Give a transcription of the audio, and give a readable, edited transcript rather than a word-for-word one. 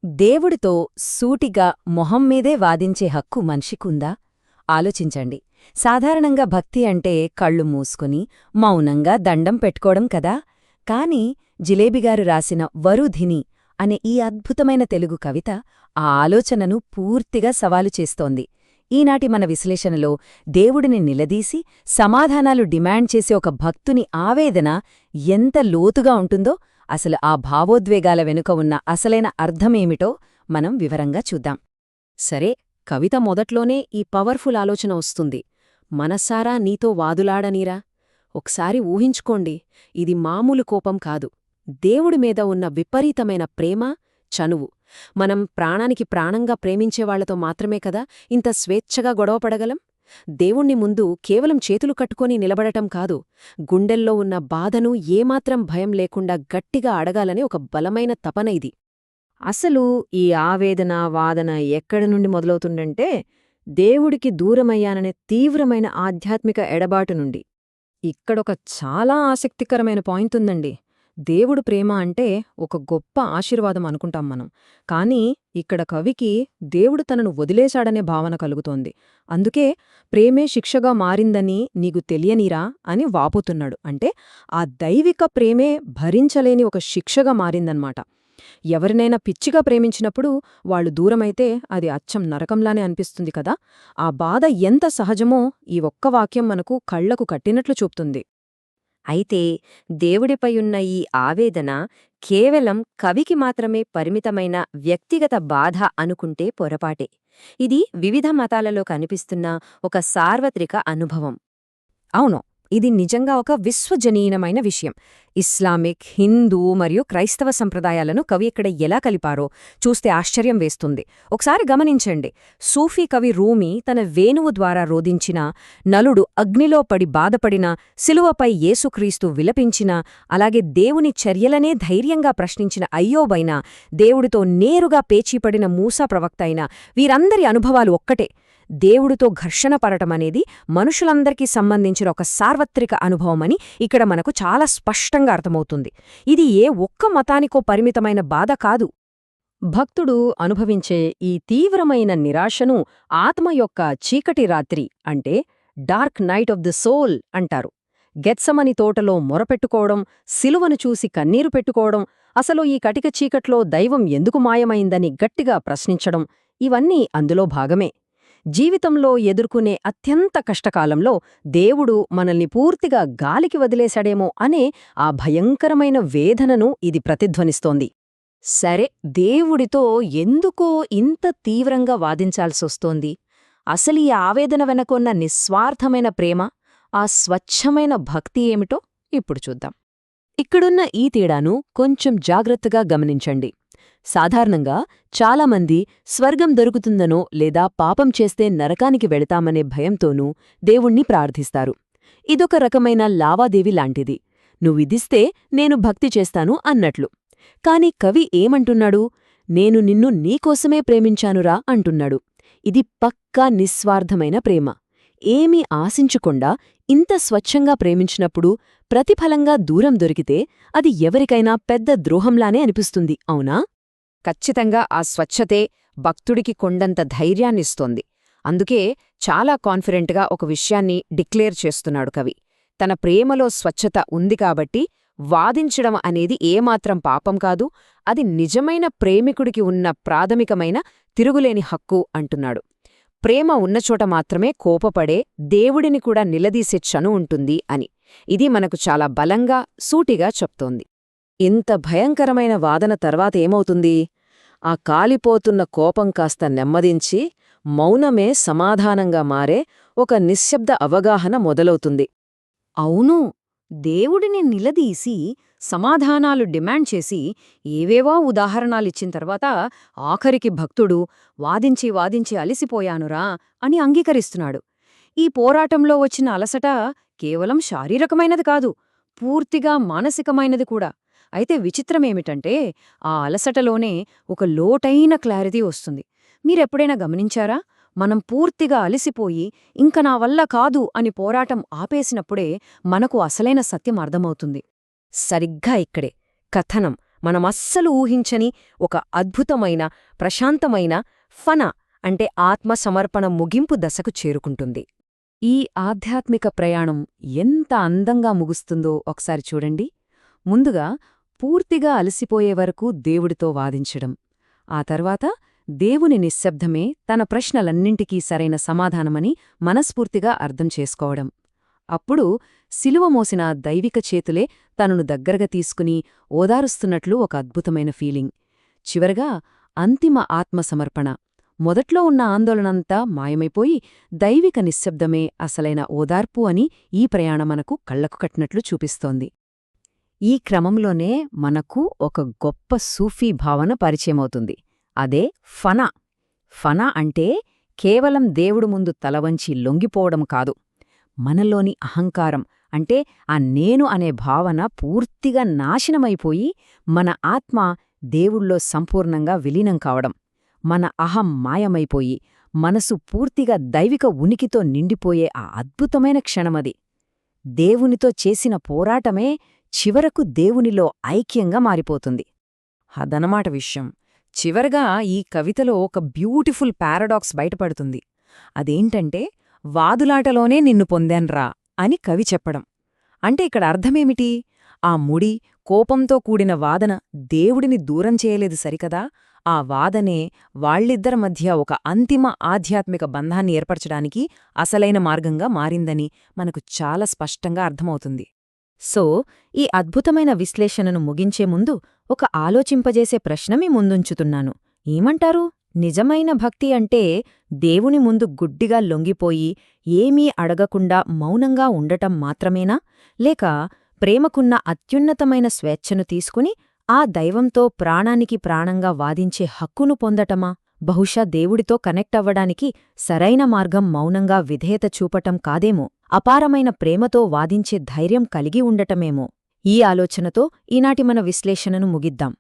దేవుడితో సూటిగా మొహం మీదే వాదించే హక్కు మనిషికుందా? ఆలోచించండి. సాధారణంగా భక్తి అంటే కళ్ళు మూసుకుని మౌనంగా దండం పెట్టుకోవడం కదా. కాని జిలేబిగారు రాసిన వరుధిని అనే ఈ అద్భుతమైన తెలుగు కవిత ఆ ఆలోచనను పూర్తిగా సవాలు చేస్తోంది. ఈనాటి మన విశ్లేషణలో దేవుడిని నిలదీసి సమాధానాలు డిమాండ్ చేసే ఒక భక్తుని ఆవేదన ఎంత లోతుగా ఉంటుందో, అసలు ఆ భావోద్వేగాల వెనుక ఉన్న అసలైన అర్థమేమిటో మనం వివరంగా చూద్దాం. సరే, కవిత మొదట్లోనే ఈ పవర్ఫుల్ ఆలోచన వస్తుంది. మనసారా నీతో వాదులాడనీరా. ఒకసారి ఊహించుకోండి, ఇది మామూలు కోపం కాదు. దేవుడి మీద ఉన్న విపరీతమైన ప్రేమ, చనువు. మనం ప్రాణానికి ప్రాణంగా ప్రేమించేవాళ్లతో మాత్రమే కదా ఇంత స్వేచ్ఛగా గొడవపడగలం. దేవుణ్ణి ముందు కేవలం చేతులు కట్టుకొని నిలబడటం కాదు, గుండెల్లో ఉన్న బాధను ఏమాత్రం భయం లేకుండా గట్టిగా అడగాలని ఒక బలమైన తపన ఇది. అసలు ఈ ఆవేదన, వాదన ఎక్కడి నుండి మొదలవుతుందంటే, దేవుడికి దూరమయ్యాననే తీవ్రమైన ఆధ్యాత్మిక ఎడబాటు నుండి. ఇక్కడొక చాలా ఆసక్తికరమైన పాయింట్ ఉందండి. దేవుడు ప్రేమ అంటే ఒక గొప్ప ఆశీర్వాదం అనుకుంటాం మనం. కానీ ఇక్కడ కవికి దేవుడు తనను వదిలేశాడనే భావన కలుగుతోంది. అందుకే ప్రేమే శిక్షగా మారిందని నీకు తెలియనీరా అని వాపోతున్నాడు. అంటే ఆ దైవిక ప్రేమే భరించలేని ఒక శిక్షగా మారిందన్నమాట. ఎవరినైనా పిచ్చిగా ప్రేమించినప్పుడు వాళ్లు దూరమైతే అది అచ్చం నరకంలానే అనిపిస్తుంది కదా. ఆ బాధ ఎంత సహజమో ఈ ఒక్క వాక్యం మనకు కళ్లకు కట్టినట్లు చూపుతుంది. అయితే దేవుడిపై ఉన్న ఈ ఆవేదన కేవలం కవికి మాత్రమే పరిమితమైన వ్యక్తిగత బాధ అనుకుంటే పొరపాటే. ఇది వివిధ మతాలలో కనిపిస్తున్న ఒక సార్వత్రిక అనుభవం. అవును, ఇది నిజంగా ఒక విశ్వజనీయమైన విషయం. ఇస్లామిక్, హిందూ మరియు క్రైస్తవ సంప్రదాయాలను కవి ఇక్కడ ఎలా కలిపారో చూస్తే ఆశ్చర్యం వేస్తుంది. ఒకసారి గమనించండి. సూఫీ కవి రూమీ తన వేణువు ద్వారా రోదించిన, నలుడు అగ్నిలో పడి బాధపడిన, శిలువపై యేసుక్రీస్తు విలపించిన, అలాగే దేవుని చర్యలనే ధైర్యంగా ప్రశ్నించిన అయ్యోబైన, దేవుడితో నేరుగా పేచీపడిన మూసా ప్రవక్త అయిన వీరందరి అనుభవాలు ఒక్కటే. దేవుడితో ఘర్షణ పడటమనేది మనుషులందరికీ సంబంధించిన ఒక సార్వత్రిక అనుభవమని ఇక్కడ మనకు చాలా స్పష్టంగా అర్థమవుతుంది. ఇది ఏ ఒక్క మతానికో పరిమితమైన బాధ కాదు. భక్తుడు అనుభవించే ఈ తీవ్రమైన నిరాశను ఆత్మ యొక్క చీకటి రాత్రి అంటే dark night of the soul అంటారు. గెత్సమని తోటలో మొరపెట్టుకోవడం, సిలువను చూసి కన్నీరు పెట్టుకోవడం, అసలు ఈ కటిక చీకట్లో దైవం ఎందుకు మాయమైందని గట్టిగా ప్రశ్నించడం, ఇవన్నీ అందులో భాగమే. జీవితంలో ఎదుర్కొనే అత్యంత కష్టకాలంలో దేవుడు మనల్ని పూర్తిగా గాలికి వదిలేశాడేమో అనే ఆ భయంకరమైన వేదనను ఇది ప్రతిధ్వనిస్తోంది. సరే, దేవుడితో ఎందుకో ఇంత తీవ్రంగా వాదించాల్సొస్తోంది? అసలు ఈ ఆవేదన వెనకొన్న నిస్వార్థమైన ప్రేమ, ఆ స్వచ్ఛమైన భక్తి ఏమిటో ఇప్పుడు చూద్దాం. ఇక్కడున్న ఈ తేడాను కొంచెం జాగ్రత్తగా గమనించండి. సాధారణంగా చాలామంది స్వర్గం దొరుకుతుందనో లేదా పాపం చేస్తే నరకానికి వెళతామనే భయంతోనూ దేవుణ్ణి ప్రార్థిస్తారు. ఇదొక రకమైన లావాదేవి లాంటిది. నువ్విదిస్తే నేను భక్తి చేస్తాను అన్నట్లు. కాని కవి ఏమంటున్నాడు? నేను నిన్ను నీకోసమే ప్రేమించానురా అంటున్నాడు. ఇది పక్కా నిస్వార్థమైన ప్రేమ. ఏమీ ఆశించకుండా ఇంత స్వచ్ఛంగా ప్రేమించినప్పుడు ప్రతిఫలంగా దూరం దొరికితే అది ఎవరికైనా పెద్ద ద్రోహంలానే అనిపిస్తుంది, అవునా? ఖచ్చితంగా ఆ స్వచ్ఛతే భక్తుడికి కొండంత ధైర్యాన్నిస్తోంది. అందుకే చాలా కాన్ఫిడెంట్గా ఒక విషయాన్ని డిక్లేర్ చేస్తున్నాడు కవి. తన ప్రేమలో స్వచ్ఛత ఉంది కాబట్టి వాదించడం అనేది ఏమాత్రం పాపం కాదు, అది నిజమైన ప్రేమికుడికి ఉన్న ప్రాథమికమైన తిరుగులేని హక్కు అంటున్నాడు. ప్రేమ ఉన్నచోట మాత్రమే కోపపడే దేవుడిని కూడా నిలదీసే చను ఉంటుంది అని ఇది మనకు చాలా బలంగా, సూటిగా చెప్తోంది. ఇంత భయంకరమైన వాదన తర్వాత ఏమవుతుంది? ఆ కాలిపోతున్న కోపం కాస్త నెమ్మదించి మౌనమే సమాధానంగా మారే ఒక నిశ్శబ్ద అవగాహన మొదలవుతుంది. అవును, దేవుడిని నిలదీసి సమాధానాలు డిమాండ్ చేసి ఏవేవో ఉదాహరణాలిచ్చిన తర్వాత ఆఖరికి భక్తుడు వాదించి వాదించి అలిసిపోయానురా అని అంగీకరిస్తున్నాడు. ఈ పోరాటంలో వచ్చిన అలసట కేవలం శారీరకమైనది కాదు, పూర్తిగా మానసికమైనది కూడా. అయితే విచిత్రమేమిటంటే ఆ అలసటలోనే ఒక లోటైన క్లారిటీ వస్తుంది. మీరెప్పుడైనా గమనించారా? మనం పూర్తిగా అలిసిపోయి ఇంక నా వల్ల కాదు అని పోరాటం ఆపేసినప్పుడే మనకు అసలైన సత్యం అర్థమవుతుంది. సరిగ్గా ఇక్కడే కథనం మనమస్సలు ఊహించని ఒక అద్భుతమైన, ప్రశాంతమైన ఫన అంటే ఆత్మసమర్పణ ముగింపు దశకు చేరుకుంటుంది. ఈ ఆధ్యాత్మిక ప్రయాణం ఎంత అందంగా ముగుస్తుందో ఒకసారి చూడండి. ముందుగా పూర్తిగా అలసిపోయే వరకు దేవుడితో వాదించడం, ఆ తర్వాత దేవుని నిశ్శబ్దమే తన ప్రశ్నలన్నింటికీ సరైన సమాధానమని మనస్ఫూర్తిగా అర్థం చేసుకోవడం. అప్పుడు శిలువ మోసిన దైవిక చేతులే తనను దగ్గరగా తీసుకుని ఓదారుస్తున్నట్లు ఒక అద్భుతమైన ఫీలింగ్. చివరగా అంతిమ ఆత్మసమర్పణ. మొదట్లో ఉన్న ఆందోళనంతా మాయమైపోయి దైవిక నిశ్శబ్దమే అసలైన ఓదార్పు అని ఈ ప్రయాణం మనకు కళ్లకు కట్టినట్లు చూపిస్తోంది. ఈ క్రమంలోనే మనకు ఒక గొప్ప సూఫీ భావన పరిచయమవుతుంది. అదే ఫనా. ఫనా అంటే కేవలం దేవుడు ముందు తలవంచి లొంగిపోవడం కాదు. మనలోని అహంకారం అంటే ఆ నేను అనే భావన పూర్తిగా నాశనమైపోయి మన ఆత్మ దేవుళ్ళో సంపూర్ణంగా విలీనం కావడం. మన అహం మాయమైపోయి మనసు పూర్తిగా దైవిక ఉనికితో నిండిపోయే ఆ అద్భుతమైన క్షణమది. దేవునితో చేసిన పోరాటమే చివరకు దేవునిలో ఐక్యంగా మారిపోతుంది. అదనమాట విషయం. చివరగా ఈ కవితలో ఒక బ్యూటిఫుల్ పారాడాక్స్ బయటపడుతుంది. అదేంటంటే, వాదులాటలోనే నిన్ను పొందాన్రా అని కవి చెప్పడం. అంటే ఇక్కడ అర్థమేమిటి? ఆ ముడి, కోపంతో కూడిన వాదన దేవుడిని దూరం చేయలేదు సరికదా, ఆ వాదనే వాళ్ళిద్దరి మధ్య ఒక అంతిమ ఆధ్యాత్మిక బంధాన్ని ఏర్పరచడానికి అసలైన మార్గంగా మారిందని మనకు చాలా స్పష్టంగా అర్థమవుతుంది. సో, ఈ అద్భుతమైన విశ్లేషణను ముగించే ముందు ఒక ఆలోచింపజేసే ప్రశ్న మీ ముందుంచుతున్నాను. ఏమంటారు? నిజమైన భక్తి అంటే దేవుని ముందు గుడ్డిగా లొంగిపోయి ఏమీ అడగకుండా మౌనంగా ఉండటం మాత్రమేనా? లేక ప్రేమకున్న అత్యున్నతమైన స్వేచ్ఛను తీసుకుని ఆ దైవంతో ప్రాణానికి ప్రాణంగా వాదించే హక్కును పొందటమా? బహుశా దేవుడితో కనెక్ట్ అవ్వడానికి సరైన మార్గం మౌనంగా విధేయత చూపటం కాదేమో, అపారమైన ప్రేమతో వాదించే ధైర్యం కలిగి ఉండటమేమో. ఈ ఆలోచనతో ఈనాటి మన విశ్లేషణను ముగిద్దాం.